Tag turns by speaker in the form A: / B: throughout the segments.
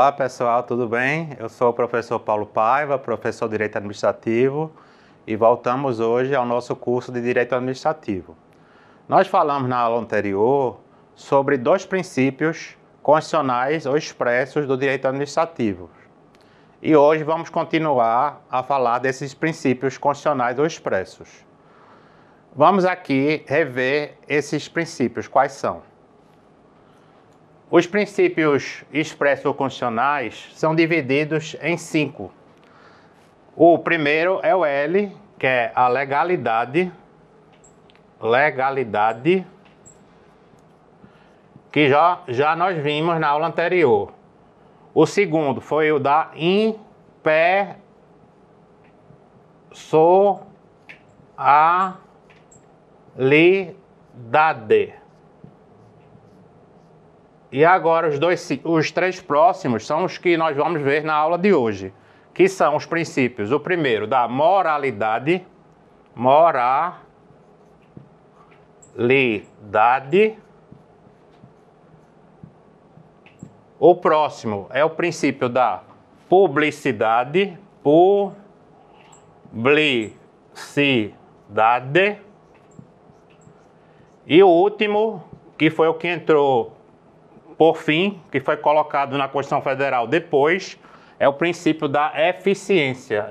A: Olá pessoal, tudo bem? Eu sou o professor Paulo Paiva, professor de Direito Administrativo, e voltamos hoje ao nosso curso de Direito Administrativo. Nós falamos na aula anterior sobre dois princípios constitucionais ou expressos do direito administrativo. E hoje vamos continuar a falar desses princípios constitucionais ou expressos. Vamos aqui rever esses princípios, quais são? Os princípios expressos ou constitucionais são divididos em 5. O primeiro é o L, que é a legalidade, que já nós vimos na aula anterior. O segundo foi o da impessoalidade. E agora os três próximos são os que nós vamos ver na aula de hoje, que são os princípios. O primeiro da moralidade. O próximo é o princípio da publicidade. E o último, que foi o que entrou por fim, que foi colocado na Constituição Federal depois, é o princípio da eficiência.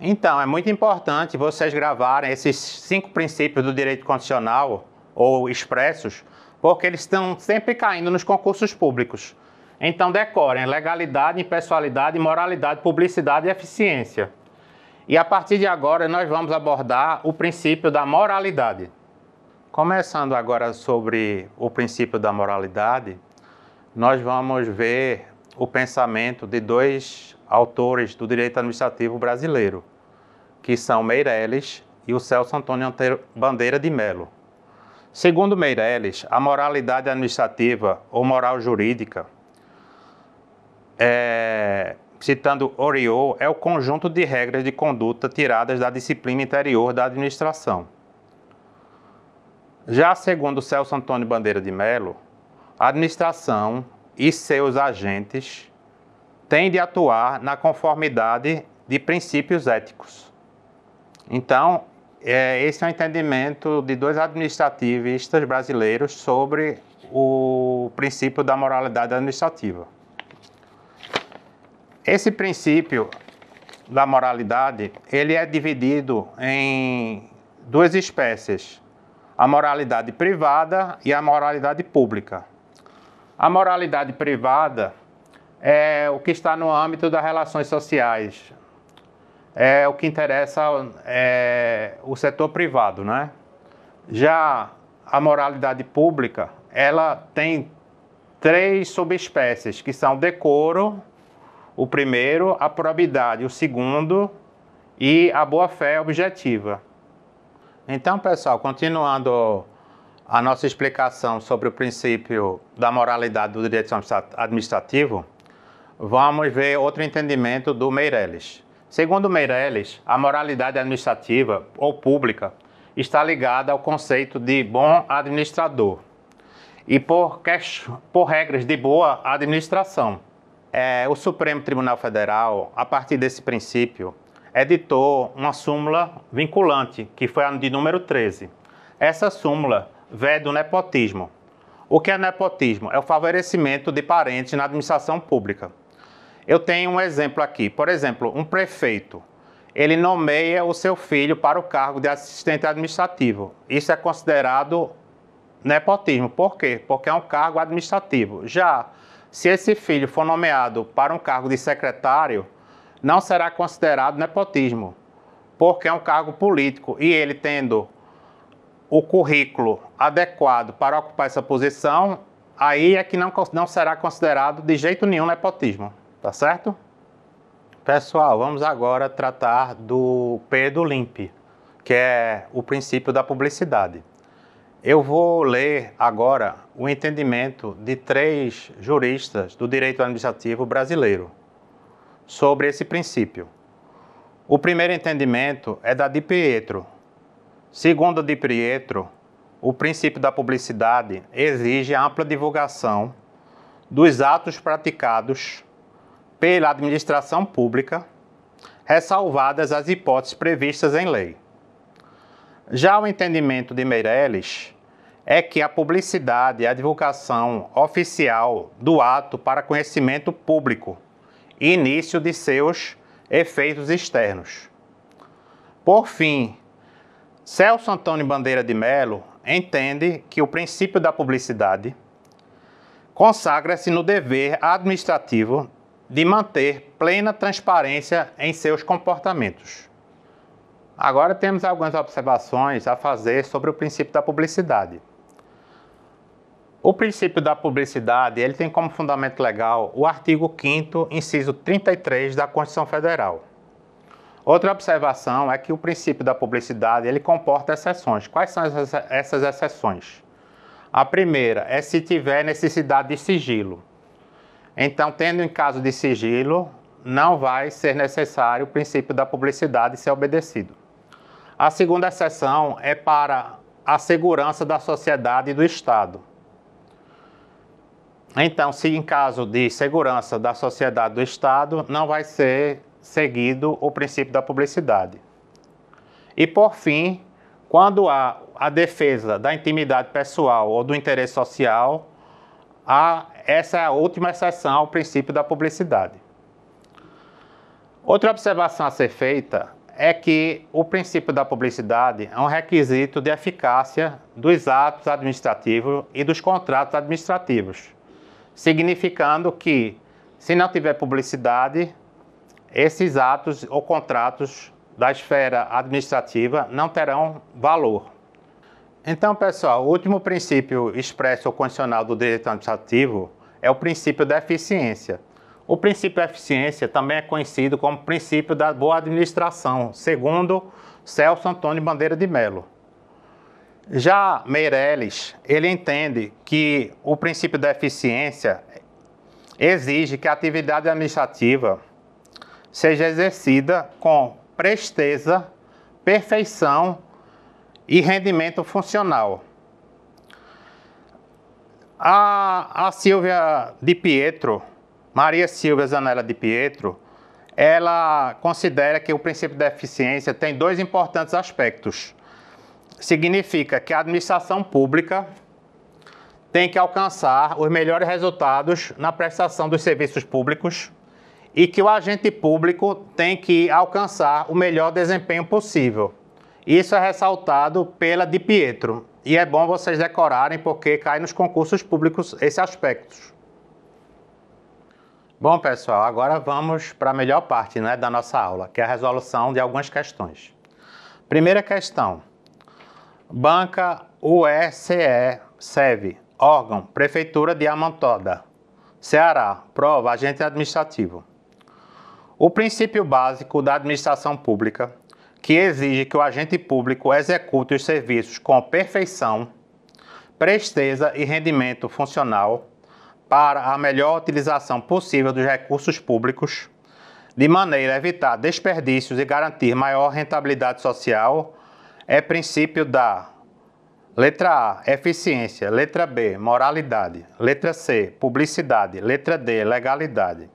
A: Então, é muito importante vocês gravarem esses 5 princípios do direito constitucional, ou expressos, porque eles estão sempre caindo nos concursos públicos. Então, decorem legalidade, impessoalidade, moralidade, publicidade e eficiência. E a partir de agora nós vamos abordar o princípio da moralidade. Começando agora sobre o princípio da moralidade, nós vamos ver o pensamento de dois autores do direito administrativo brasileiro, que são Meirelles e o Celso Antônio Bandeira de Mello. Segundo Meirelles, a moralidade administrativa ou moral jurídica, citando Oriol, é o conjunto de regras de conduta tiradas da disciplina interior da administração. Já segundo Celso Antônio Bandeira de Mello, a administração e seus agentes têm de atuar na conformidade de princípios éticos. Então, esse é o entendimento de dois administrativistas brasileiros sobre o princípio da moralidade administrativa. Esse princípio da moralidade, ele é dividido em duas espécies, a moralidade privada e a moralidade pública. A moralidade privada é o que está no âmbito das relações sociais, é o que interessa o setor privado, né? Já a moralidade pública, ela tem 3 subespécies, que são o decoro, o primeiro, a probidade, o segundo, e a boa-fé objetiva. Então, pessoal, continuando a nossa explicação sobre o princípio da moralidade do direito administrativo, vamos ver outro entendimento do Meirelles. Segundo Meirelles, a moralidade administrativa ou pública está ligada ao conceito de bom administrador e por regras de boa administração. O Supremo Tribunal Federal, a partir desse princípio, editou uma súmula vinculante, que foi a de número 13. Essa súmula vede do nepotismo. O que é nepotismo? É o favorecimento de parentes na administração pública. Eu tenho um exemplo aqui. Por exemplo, um prefeito, ele nomeia o seu filho para o cargo de assistente administrativo. Isso é considerado nepotismo. Por quê? Porque é um cargo administrativo. Já se esse filho for nomeado para um cargo de secretário, não será considerado nepotismo, porque é um cargo político e ele tendo o currículo adequado para ocupar essa posição, aí é que não será considerado de jeito nenhum nepotismo, tá certo? Pessoal, vamos agora tratar do P do LIMP, que é o princípio da publicidade. Eu vou ler agora o entendimento de 3 juristas do direito administrativo brasileiro sobre esse princípio. O primeiro entendimento é da Di Pietro, Segundo Di Pietro, o princípio da publicidade exige ampla divulgação dos atos praticados pela administração pública, ressalvadas as hipóteses previstas em lei. Já o entendimento de Meirelles é que a publicidade é a divulgação oficial do ato para conhecimento público e início de seus efeitos externos. Por fim, Celso Antônio Bandeira de Mello entende que o princípio da publicidade consagra-se no dever administrativo de manter plena transparência em seus comportamentos. Agora temos algumas observações a fazer sobre o princípio da publicidade. O princípio da publicidade ele tem como fundamento legal o artigo 5º, inciso 33 da Constituição Federal. Outra observação é que o princípio da publicidade ele comporta exceções. Quais são essas exceções? A primeira é se tiver necessidade de sigilo. Então, tendo em caso de sigilo, não vai ser necessário o princípio da publicidade ser obedecido. A segunda exceção é para a segurança da sociedade e do Estado. Então, se em caso de segurança da sociedade e do Estado, não vai ser seguido o princípio da publicidade. E, por fim, quando há a defesa da intimidade pessoal ou do interesse social, essa é a última exceção ao princípio da publicidade. Outra observação a ser feita é que o princípio da publicidade é um requisito de eficácia dos atos administrativos e dos contratos administrativos, significando que, se não tiver publicidade, esses atos ou contratos da esfera administrativa não terão valor. Então, pessoal, o último princípio expresso ou condicional do direito administrativo é o princípio da eficiência. O princípio da eficiência também é conhecido como princípio da boa administração, segundo Celso Antônio Bandeira de Mello. Já Meirelles, ele entende que o princípio da eficiência exige que a atividade administrativa seja exercida com presteza, perfeição e rendimento funcional. A Silvia Di Pietro, Maria Silvia Zanella Di Pietro, ela considera que o princípio da eficiência tem dois importantes aspectos. Significa que a administração pública tem que alcançar os melhores resultados na prestação dos serviços públicos e que o agente público tem que alcançar o melhor desempenho possível. Isso é ressaltado pela Di Pietro, e é bom vocês decorarem porque cai nos concursos públicos esse aspecto. Bom, pessoal, agora vamos para a melhor parte, né, da nossa aula, que é a resolução de algumas questões. Primeira questão. Banca UECE-SEV, órgão, Prefeitura de Amontoda, Ceará, prova, agente administrativo. O princípio básico da administração pública, que exige que o agente público execute os serviços com perfeição, presteza e rendimento funcional para a melhor utilização possível dos recursos públicos, de maneira a evitar desperdícios e garantir maior rentabilidade social, é princípio da letra A, eficiência, letra B, moralidade, letra C, publicidade, letra D, legalidade.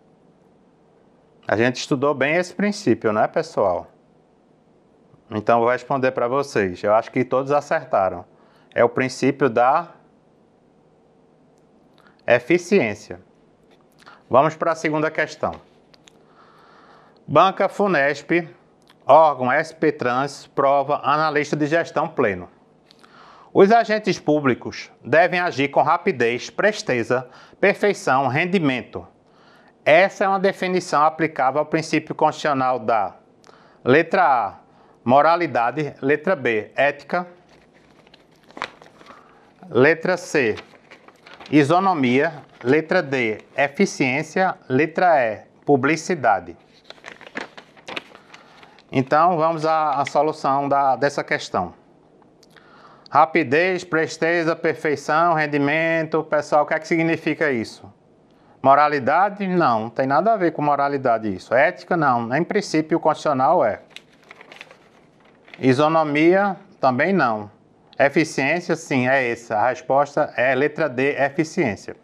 A: A gente estudou bem esse princípio, né, pessoal? Então, vou responder para vocês. Eu acho que todos acertaram. É o princípio da eficiência. Vamos para a segunda questão. Banca Funesp, órgão SP-Trans, prova, analista de gestão pleno. Os agentes públicos devem agir com rapidez, presteza, perfeição, rendimento. Essa é uma definição aplicável ao princípio constitucional da letra A, moralidade, letra B, ética, letra C, isonomia, letra D, eficiência, letra E, publicidade. Então, vamos à solução dessa questão. Rapidez, presteza, perfeição, rendimento. Pessoal, o que é que significa isso? Moralidade? Não tem nada a ver com moralidade isso. Ética? Não, nem princípio constitucional é. Isonomia? também não. Eficiência, sim, é essa. A resposta é letra D, eficiência.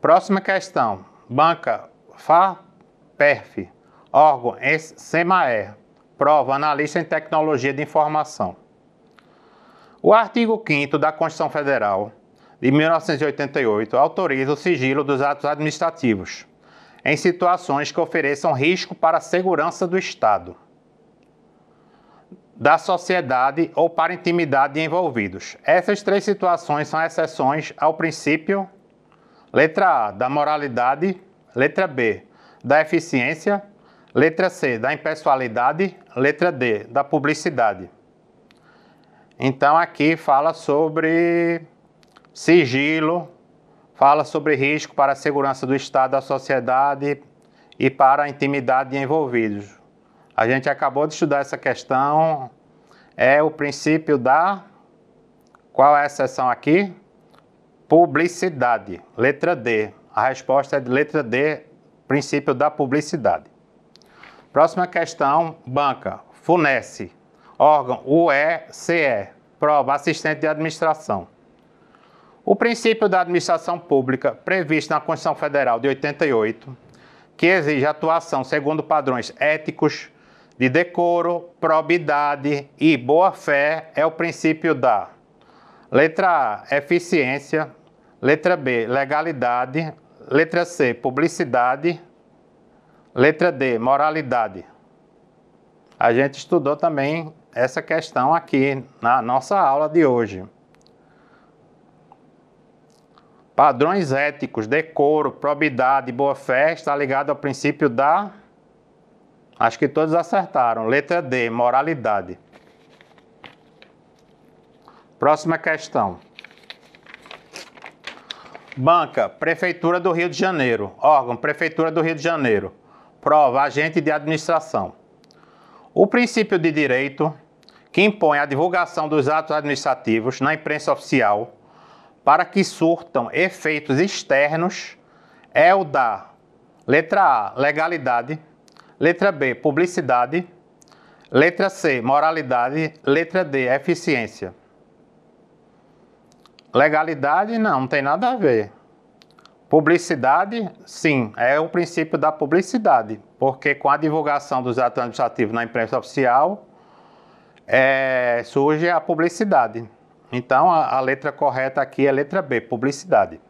A: Próxima questão. Banca FAPERF, órgão SEMAE, prova analista em tecnologia de informação. O artigo 5º da Constituição Federal de 1988 autoriza o sigilo dos atos administrativos em situações que ofereçam risco para a segurança do Estado, da sociedade ou para a intimidade de envolvidos. Essas três situações são exceções ao princípio, letra A, da moralidade, letra B, da eficiência, letra C, da impessoalidade, letra D, da publicidade. Então aqui fala sobre sigilo, fala sobre risco para a segurança do Estado, da sociedade e para a intimidade de envolvidos. A gente acabou de estudar essa questão, é o princípio da... Qual é a exceção aqui? Publicidade, letra D. A resposta é de letra D, princípio da publicidade. Próxima questão, banca, FUNESE, órgão UECE, prova assistente de administração. O princípio da administração pública, previsto na Constituição Federal de 88, que exige atuação segundo padrões éticos, de decoro, probidade e boa-fé, é o princípio da letra A, eficiência, letra B, legalidade, letra C, publicidade, letra D, moralidade. A gente estudou também essa questão aqui na nossa aula de hoje. Padrões éticos, decoro, probidade, boa-fé, está ligado ao princípio da... Acho que todos acertaram. Letra D, moralidade. Próxima questão. Banca, Prefeitura do Rio de Janeiro. Órgão, Prefeitura do Rio de Janeiro. Prova, agente de administração. O princípio de direito, que impõe a divulgação dos atos administrativos na imprensa oficial para que surtam efeitos externos, é o da letra A, legalidade, letra B, publicidade, letra C, moralidade, letra D, eficiência. Legalidade, não tem nada a ver. Publicidade, sim, é o princípio da publicidade, porque com a divulgação dos atos administrativos na imprensa oficial, surge a publicidade. Então, a letra correta aqui é a letra B, publicidade.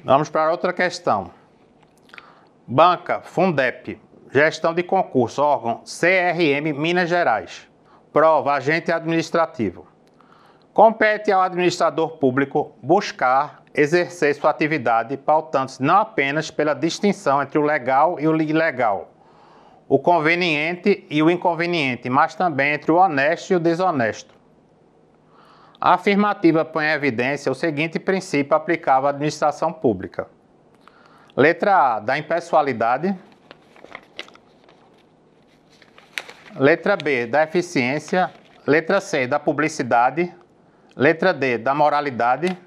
A: Vamos para outra questão. Banca, Fundep, gestão de concurso, órgão CRM Minas Gerais. Prova, agente administrativo. Compete ao administrador público buscar exercer sua atividade pautando-se não apenas pela distinção entre o legal e o ilegal, o conveniente e o inconveniente, mas também entre o honesto e o desonesto. A afirmativa põe em evidência o seguinte princípio aplicável à administração pública. Letra A, da impessoalidade. Letra B, da eficiência. Letra C, da publicidade. Letra D, da moralidade.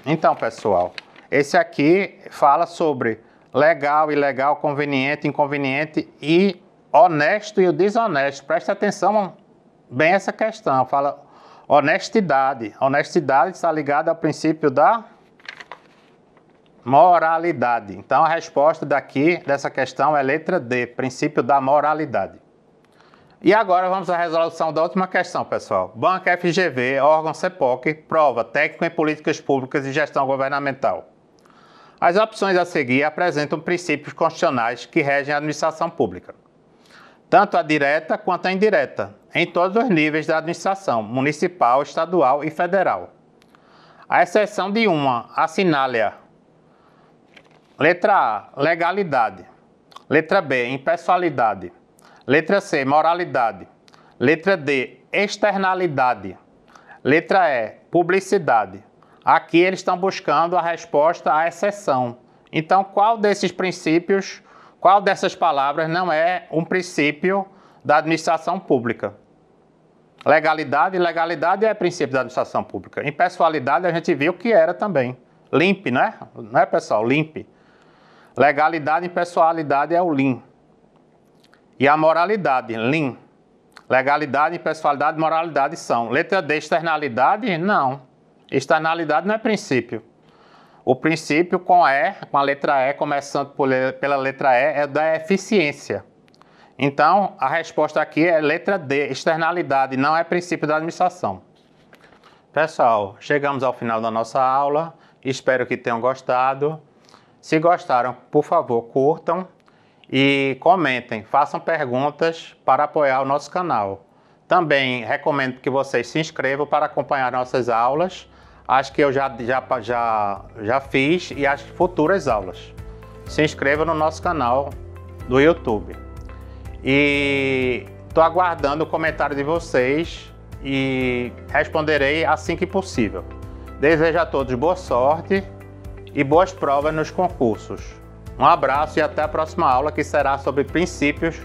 A: Então, pessoal, esse aqui fala sobre legal, ilegal, conveniente, inconveniente e honesto e o desonesto. Preste atenção bem essa questão. Fala honestidade. Honestidade está ligada ao princípio da moralidade. Então, a resposta dessa questão é letra D, princípio da moralidade. E agora vamos à resolução da última questão, pessoal. Banca FGV, órgão CEPOC, prova técnico em políticas públicas e gestão governamental. As opções a seguir apresentam princípios constitucionais que regem a administração pública, tanto a direta quanto a indireta, em todos os níveis da administração, municipal, estadual e federal. À exceção de uma, assinale-a. Letra A, legalidade. Letra B, impessoalidade. Letra C, moralidade. Letra D, externalidade. Letra E, publicidade. Aqui eles estão buscando a resposta à exceção. Então, qual desses princípios, qual dessas palavras não é um princípio da administração pública? Legalidade é princípio da administração pública. Impessoalidade a gente viu que era também. LIMP, né? Não é, pessoal? LIMP. Legalidade e impessoalidade é o LIM. E a moralidade, LIM. Legalidade, impessoalidade e moralidade são. Letra D, externalidade? Não. Externalidade não é princípio. O princípio com a letra E, começando pela letra E, é da eficiência. Então, a resposta aqui é letra D, externalidade, não é princípio da administração. Pessoal, chegamos ao final da nossa aula, espero que tenham gostado. Se gostaram, por favor, curtam e comentem, façam perguntas para apoiar o nosso canal. Também recomendo que vocês se inscrevam para acompanhar nossas aulas, as que eu já fiz e as futuras aulas. Se inscreva no nosso canal do YouTube. E estou aguardando o comentário de vocês e responderei assim que possível. Desejo a todos boa sorte e boas provas nos concursos. Um abraço e até a próxima aula, que será sobre princípios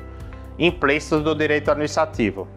A: implícitos do direito administrativo.